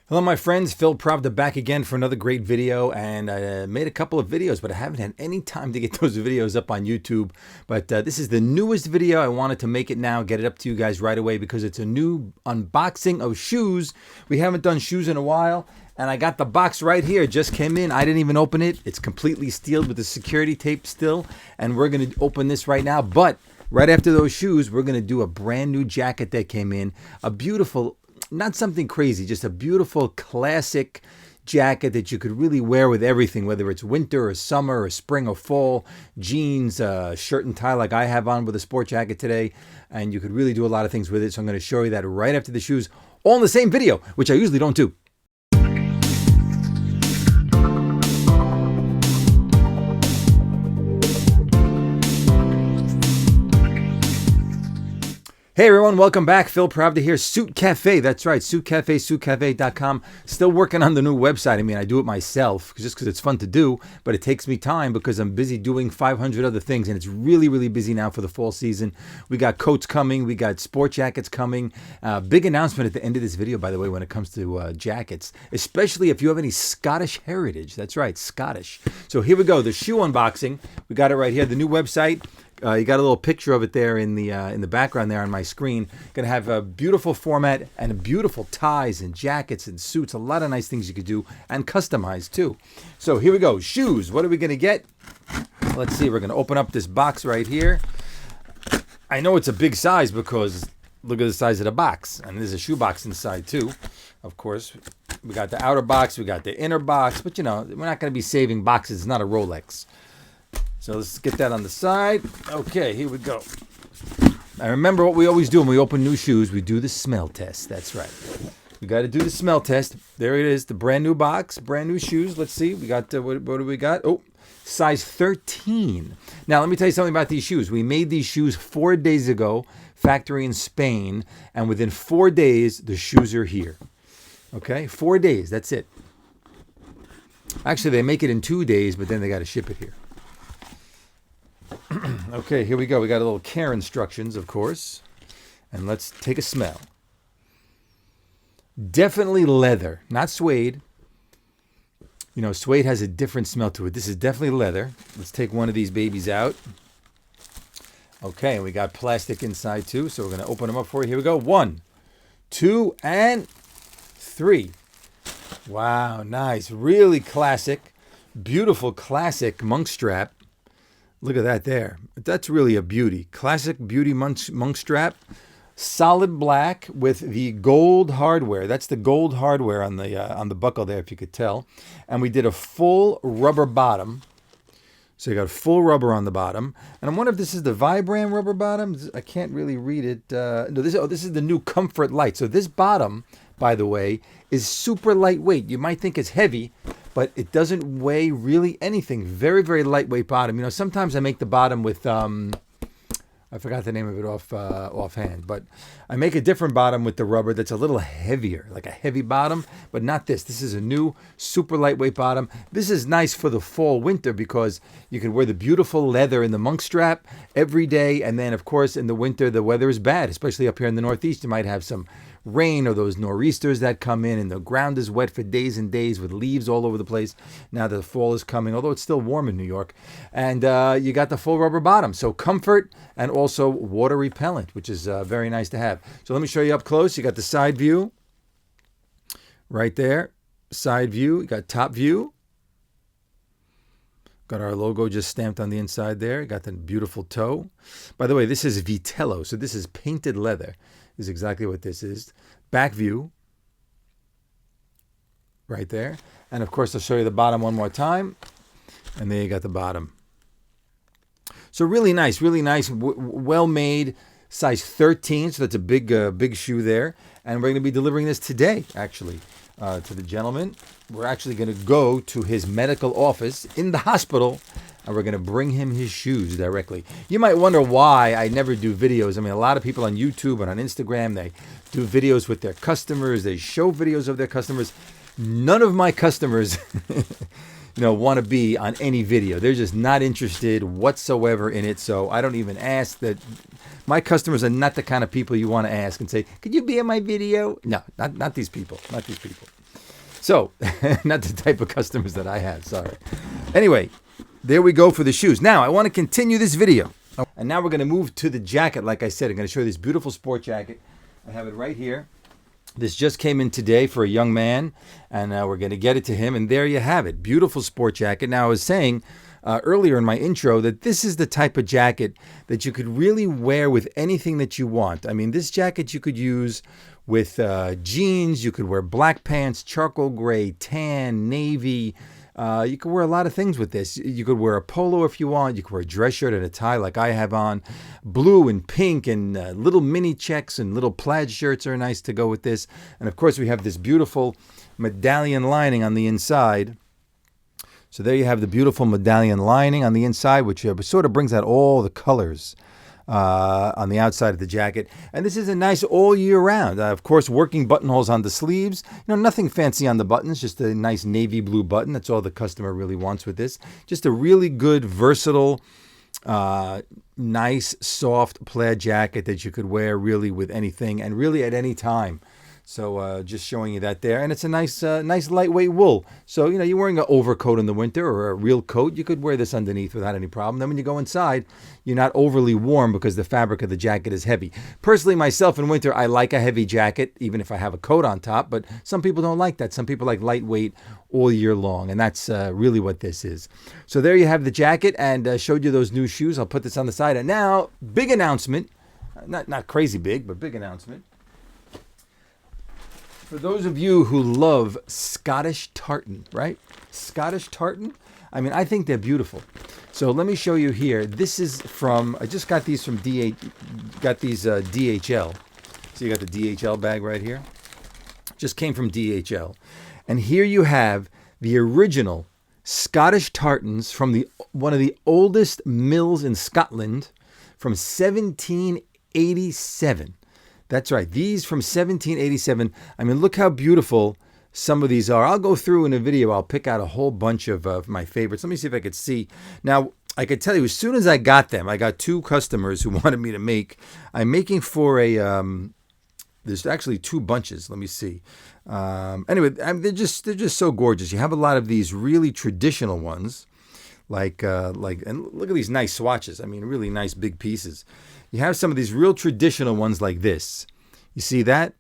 Hello my friends, Phil Pravda back again for another great video, and I made a couple of videos but I haven't had any time to get those videos up on YouTube. But this is the newest video. I wanted to make it now, get it up to you guys right away because it's a new unboxing of shoes. We haven't done shoes in a while, and I got the box right here. It just came in. I didn't even open it. It's completely sealed with the security tape still, and we're going to open this right now. But right after those shoes, we're going to do a brand new jacket that came in. A beautiful, not something crazy, just a beautiful classic jacket that you could really wear with everything, whether it's winter or summer or spring or fall, jeans, shirt and tie like I have on with a sport jacket today, and you could really do a lot of things with it. So I'm going to show you that right after the shoes, all in the same video, which I usually don't do. Hey everyone, welcome back. Phil Pravda here. Suitcafe, that's right, Suitcafe, suitcafe.com. Still working on the new website. I mean, I do it myself just because it's fun to do, but it takes me time because I'm busy doing 500 other things, and it's really, really busy now for the fall season. We got coats coming, we got sport jackets coming. Big announcement at the end of this video, by the way, when it comes to jackets, especially if you have any Scottish heritage. That's right, Scottish. So here we go, the shoe unboxing. We got it right here, the new website. You got a little picture of it there in the background there on my screen. Gonna have a beautiful format and beautiful ties and jackets and suits. A lot of nice things you could do and customize too. So here we go. Shoes. What are we gonna get? Let's see. We're gonna open up this box right here. I know it's a big size because look at the size of the box, and there's a shoe box inside too. Of course, we got the outer box, we got the inner box, but you know we're not gonna be saving boxes. It's not a Rolex. So let's get that on the side. Okay, here we go. I remember what we always do when we open new shoes. We do the smell test. That's right. We got to do the smell test. There it is, the brand new box, brand new shoes. Let's see. We got, what do we got? Oh, size 13. Now, let me tell you something about these shoes. We made these shoes 4 days ago, factory in Spain, and within 4 days, the shoes are here. Okay, 4 days. That's it. Actually, they make it in 2 days, but then they got to ship it here. Okay, here we go. We got a little care instructions, of course. And let's take a smell. Definitely leather, not suede. You know, suede has a different smell to it. This is definitely leather. Let's take one of these babies out. Okay, and we got plastic inside too, so we're going to open them up for you. Here we go. 1, 2, and 3. Wow, nice. Really classic. Beautiful classic monk strap. Look at that there. That's really a beauty. Classic beauty monk strap. Solid black with the gold hardware. That's the gold hardware on the buckle there, if you could tell. And we did a full rubber bottom. So you got full rubber on the bottom. And I wonder if this is the Vibram rubber bottom. I can't really read it. No, this is the new Comfort Light. So this bottom, by the way, is super lightweight. You might think it's heavy, but it doesn't weigh really anything. Very, very lightweight bottom. You know, sometimes I make the bottom with, I forgot the name of it offhand, but I make a different bottom with the rubber that's a little heavier, like a heavy bottom, but not this. This is a new super lightweight bottom. This is nice for the fall winter because you can wear the beautiful leather in the monk strap every day. And then, of course, in the winter, the weather is bad, especially up here in the Northeast. You might have some rain or those nor'easters that come in, and the ground is wet for days and days with leaves all over the place. Now the fall is coming, although it's still warm in New York. And you got the full rubber bottom. So comfort and also water repellent, which is very nice to have. So let me show you up close. You got the side view right there. Side view. You got top view. Got our logo just stamped on the inside there. Got the beautiful toe. By the way, this is Vitello, so this is painted leather. Is exactly what this is. Back view. Right there. And of course, I'll show you the bottom one more time. And there you got the bottom. So really nice, well made. Size 13, so that's a big shoe there. And we're going to be delivering this today, actually, to the gentleman. We're actually going to go to his medical office in the hospital, and we're going to bring him his shoes directly. You might wonder why I never do videos. I mean, a lot of people on YouTube and on Instagram, they do videos with their customers. They show videos of their customers. None of my customers want to be on any video. They're just not interested whatsoever in it. So I don't even ask that. My customers are not the kind of people you want to ask and say, could you be in my video? No, not these people. Not these people. So, not the type of customers that I have, sorry. Anyway, there we go for the shoes. Now, I want to continue this video. And now we're going to move to the jacket. Like I said, I'm going to show you this beautiful sport jacket. I have it right here. This just came in today for a young man, and we're going to get it to him. And there you have it. Beautiful sport jacket. Now, I was saying earlier in my intro that this is the type of jacket that you could really wear with anything that you want. I mean, this jacket you could use with jeans. You could wear black pants, charcoal gray, tan, navy. You could wear a lot of things with this. You could wear a polo if you want. You could wear a dress shirt and a tie like I have on. Blue and pink and little mini checks and little plaid shirts are nice to go with this. And of course, we have this beautiful medallion lining on the inside. So there you have the beautiful medallion lining on the inside, which sort of brings out all the colors on the outside of the jacket. And this is a nice all year round. Of course, working buttonholes on the sleeves. Nothing fancy on the buttons, just a nice navy blue button. That's all the customer really wants with this. Just a really good, versatile, nice, soft plaid jacket that you could wear really with anything and really at any time. So just showing you that there. And it's a nice lightweight wool. So, you're wearing an overcoat in the winter or a real coat. You could wear this underneath without any problem. Then when you go inside, you're not overly warm because the fabric of the jacket is heavy. Personally, myself in winter, I like a heavy jacket, even if I have a coat on top. But some people don't like that. Some people like lightweight all year long. And that's really what this is. So there you have the jacket, and showed you those new shoes. I'll put this on the side. And now, big announcement. Not crazy big, but big announcement. For those of you who love Scottish tartan, right? Scottish tartan. I mean, I think they're beautiful. So let me show you here. This is from, I just got these from DHL. So you got the DHL bag right here. Just came from DHL. And here you have the original Scottish tartans from one of the oldest mills in Scotland from 1787. That's right. These from 1787. I mean, look how beautiful some of these are. I'll go through in a video. I'll pick out a whole bunch of my favorites. Let me see if I could see. Now, I could tell you, as soon as I got them, I got two customers who wanted me to make. I'm making for a, there's actually two bunches. Let me see. Anyway, they're just so gorgeous. You have a lot of these really traditional ones, and look at these nice swatches. I mean, really nice big pieces. You have some of these real traditional ones like this. You see that?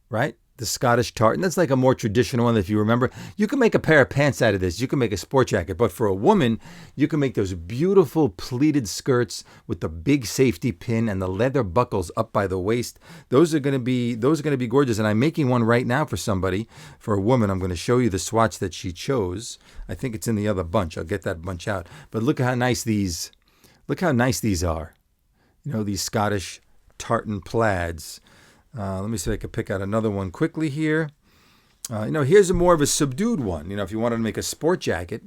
Right? The Scottish tartan. That's like a more traditional one, if you remember. You can make a pair of pants out of this. You can make a sport jacket. But for a woman, you can make those beautiful pleated skirts with the big safety pin and the leather buckles up by the waist. Those are going to be gorgeous. And I'm making one right now for somebody, for a woman. I'm going to show you the swatch that she chose. I think it's in the other bunch. I'll get that bunch out. But look how nice these are. These Scottish tartan plaids. Let me see if I can pick out another one quickly here. Here's more of a subdued one. If you wanted to make a sport jacket,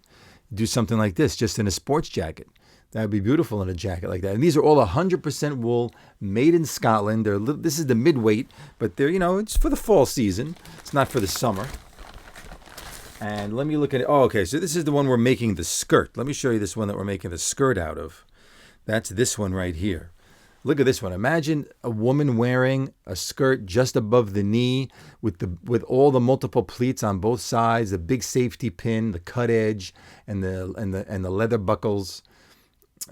do something like this, just in a sports jacket. That would be beautiful in a jacket like that. And these are all 100% wool, made in Scotland. This is the midweight, but it's for the fall season. It's not for the summer. And let me look at it. Oh, okay. So this is the one we're making the skirt. Let me show you this one that we're making the skirt out of. That's this one right here. Look at this one. Imagine a woman wearing a skirt just above the knee with all the multiple pleats on both sides, the big safety pin, the cut edge, and the leather buckles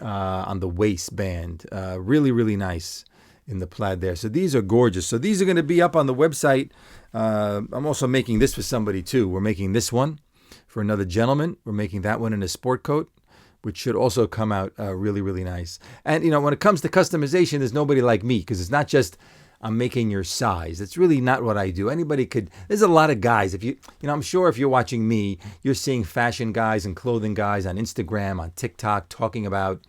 on the waistband. Really, really nice in the plaid there. So these are gorgeous. So these are going to be up on the website. I'm also making this for somebody too. We're making this one for another gentleman. We're making that one in a sport coat, which should also come out really, really nice. And, when it comes to customization, there's nobody like me, because it's not just I'm making your size. It's really not what I do. Anybody could. There's a lot of guys. I'm sure if you're watching me, you're seeing fashion guys and clothing guys on Instagram, on TikTok, talking about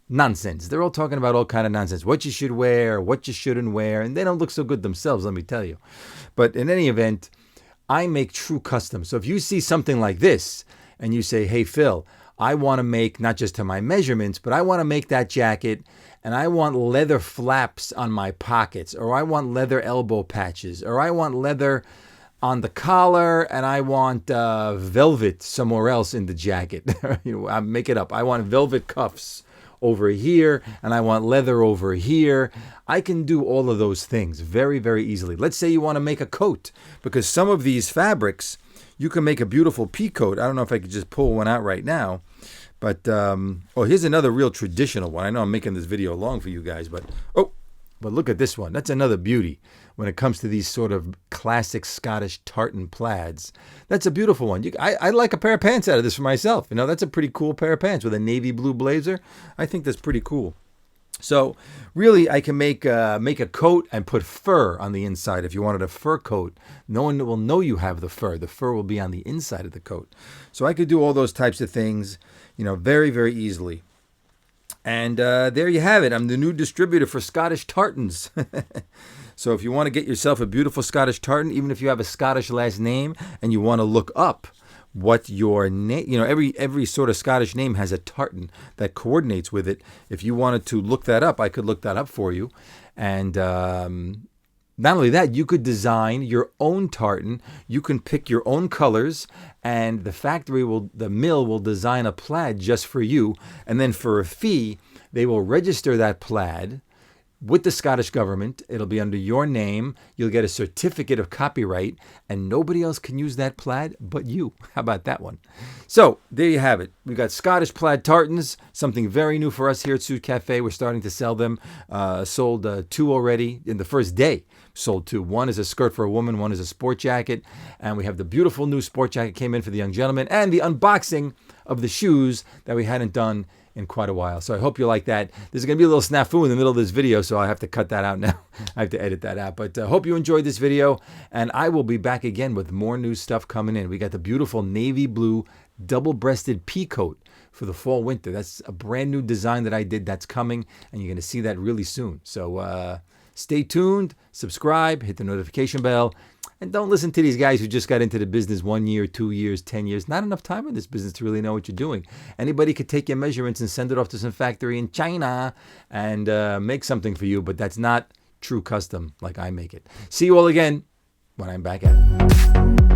nonsense. They're all talking about all kind of nonsense. What you should wear, what you shouldn't wear, and they don't look so good themselves, let me tell you. But in any event, I make true custom. So if you see something like this, and you say, hey, Phil, I want to make, not just to my measurements, but I want to make that jacket, and I want leather flaps on my pockets, or I want leather elbow patches, or I want leather on the collar, and I want velvet somewhere else in the jacket. I make it up. I want velvet cuffs, over here and I want leather over here. I can do all of those things very, very easily. Let's say you want to make a coat, because some of these fabrics, you can make a beautiful pea coat. I don't know if I could just pull one out right now. But, oh, here's another real traditional one. I know I'm making this video long for you guys, but look at this one. That's another beauty when it comes to these sort of classic Scottish tartan plaids. That's a beautiful one. I'd like a pair of pants out of this for myself. You know, that's a pretty cool pair of pants with a navy blue blazer. I think that's pretty cool. So really, I can make a coat and put fur on the inside. If you wanted a fur coat, no one will know you have the fur. The fur will be on the inside of the coat. So I could do all those types of things, you know, very, very easily. And there you have it. I'm the new distributor for Scottish tartans. So if you want to get yourself a beautiful Scottish tartan, even if you have a Scottish last name and you want to look up what your name, you know, every sort of Scottish name has a tartan that coordinates with it. If you wanted to look that up, I could look that up for you. And not only that, you could design your own tartan. You can pick your own colors, and the mill will design a plaid just for you. And then for a fee, they will register that plaid with the Scottish government. It'll be under your name. You'll get a certificate of copyright, and nobody else can use that plaid but you. How about that one? So there you have it. We've got Scottish plaid tartans, something very new for us here at Suitcafe. We're starting to sell them. Sold 2 already in the first day. Sold 2. One is a skirt for a woman, one is a sport jacket. And we have the beautiful new sport jacket came in for the young gentleman, and the unboxing of the shoes that we hadn't done in quite a while. So I hope you like that. There's going to be a little snafu in the middle of this video, so I have to cut that out now. I have to edit that out. But I hope you enjoyed this video, and I will be back again with more new stuff coming in. We got the beautiful navy blue double-breasted pea coat for the fall winter. That's a brand new design that I did that's coming, and you're going to see that really soon. So stay tuned, subscribe, hit the notification bell. And don't listen to these guys who just got into the business 1 year, 2 years, 10 years. Not enough time in this business to really know what you're doing. Anybody could take your measurements and send it off to some factory in China and make something for you, but that's not true custom like I make it. See you all again when I'm back at it.